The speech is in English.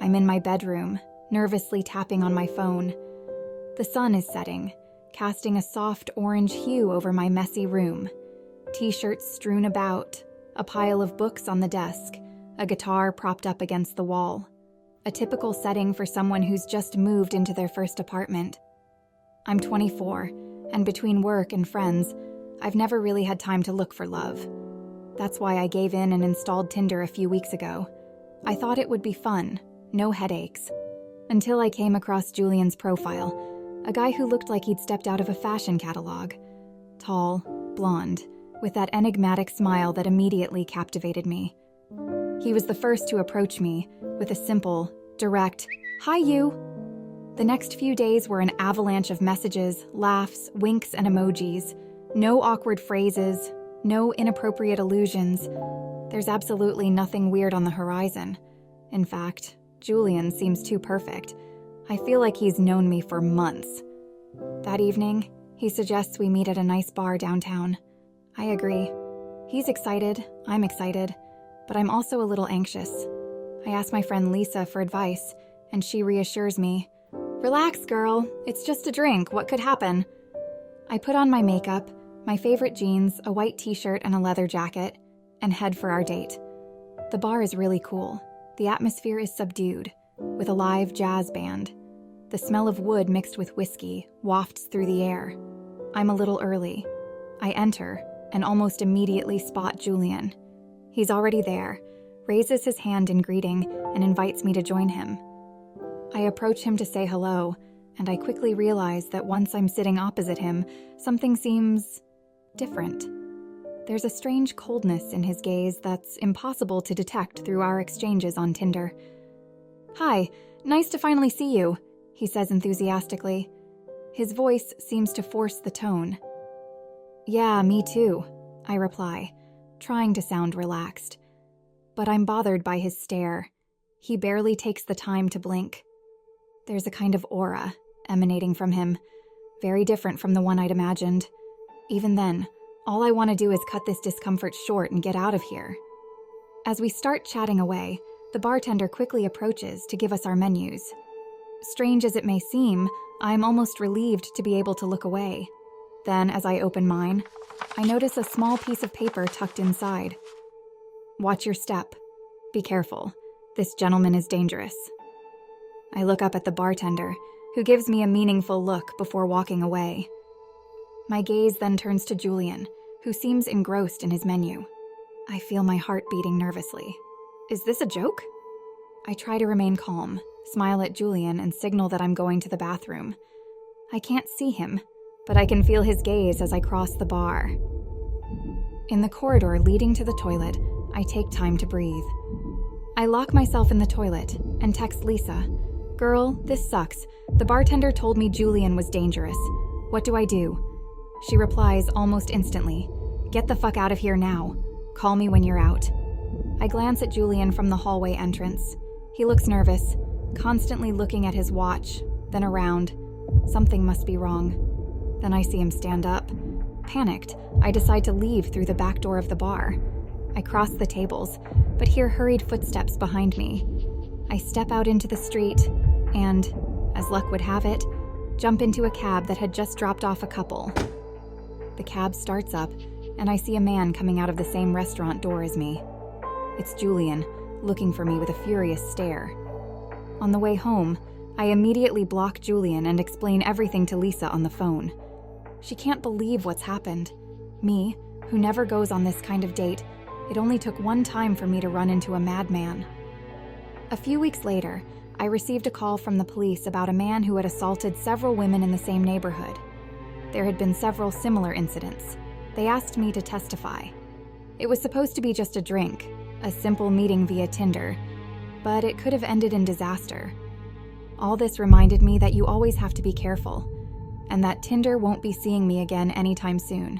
I'm in my bedroom, nervously tapping on my phone. The sun is setting, casting a soft orange hue over my messy room. T-shirts strewn about, a pile of books on the desk, a guitar propped up against the wall. A typical setting for someone who's just moved into their first apartment. I'm 24, and between work and friends, I've never really had time to look for love. That's why I gave in and installed Tinder a few weeks ago. I thought it would be fun, no headaches. Until I came across Julian's profile, a guy who looked like he'd stepped out of a fashion catalog. Tall, blonde, with that enigmatic smile that immediately captivated me. He was the first to approach me with a simple, direct, "Hi, you." The next few days were an avalanche of messages, laughs, winks, and emojis. No awkward phrases, no inappropriate allusions. There's absolutely nothing weird on the horizon. In fact, Julian seems too perfect. I feel like he's known me for months. That evening, he suggests we meet at a nice bar downtown. I agree. He's excited, I'm excited, but I'm also a little anxious. I ask my friend Lisa for advice, and she reassures me. "Relax, girl. It's just a drink. What could happen?" I put on my makeup, my favorite jeans, a white t-shirt, and a leather jacket, and head for our date. The bar is really cool. The atmosphere is subdued, with a live jazz band. The smell of wood mixed with whiskey wafts through the air. I'm a little early. I enter and almost immediately spot Julian. He's already there, raises his hand in greeting, and invites me to join him. I approach him to say hello, and I quickly realize that once I'm sitting opposite him, something seems different. There's a strange coldness in his gaze that's impossible to detect through our exchanges on Tinder. "Hi, nice to finally see you," he says enthusiastically. His voice seems to force the tone. "Yeah, me too," I reply, trying to sound relaxed. But I'm bothered by his stare. He barely takes the time to blink. There's a kind of aura emanating from him, very different from the one I'd imagined. Even then, all I want to do is cut this discomfort short and get out of here. As we start chatting away, the bartender quickly approaches to give us our menus. Strange as it may seem, I'm almost relieved to be able to look away. Then, as I open mine, I notice a small piece of paper tucked inside. "Watch your step. Be careful. This gentleman is dangerous." I look up at the bartender, who gives me a meaningful look before walking away. My gaze then turns to Julian, who seems engrossed in his menu. I feel my heart beating nervously. Is this a joke? I try to remain calm, smile at Julian, and signal that I'm going to the bathroom. I can't see him, but I can feel his gaze as I cross the bar. In the corridor leading to the toilet, I take time to breathe. I lock myself in the toilet and text Lisa. "Girl, this sucks. The bartender told me Julian was dangerous. What do I do?" She replies almost instantly. "Get the fuck out of here now. Call me when you're out." I glance at Julian from the hallway entrance. He looks nervous, constantly looking at his watch, then around. Something must be wrong. Then I see him stand up. Panicked, I decide to leave through the back door of the bar. I cross the tables, but hear hurried footsteps behind me. I step out into the street and, as luck would have it, jump into a cab that had just dropped off a couple. The cab starts up, and I see a man coming out of the same restaurant door as me. It's Julian, looking for me with a furious stare. On the way home, I immediately block Julian and explain everything to Lisa on the phone. She can't believe what's happened. Me, who never goes on this kind of date, it only took one time for me to run into a madman. A few weeks later, I received a call from the police about a man who had assaulted several women in the same neighborhood. There had been several similar incidents. They asked me to testify. It was supposed to be just a drink, a simple meeting via Tinder, but it could have ended in disaster. All this reminded me that you always have to be careful, and that Tinder won't be seeing me again anytime soon.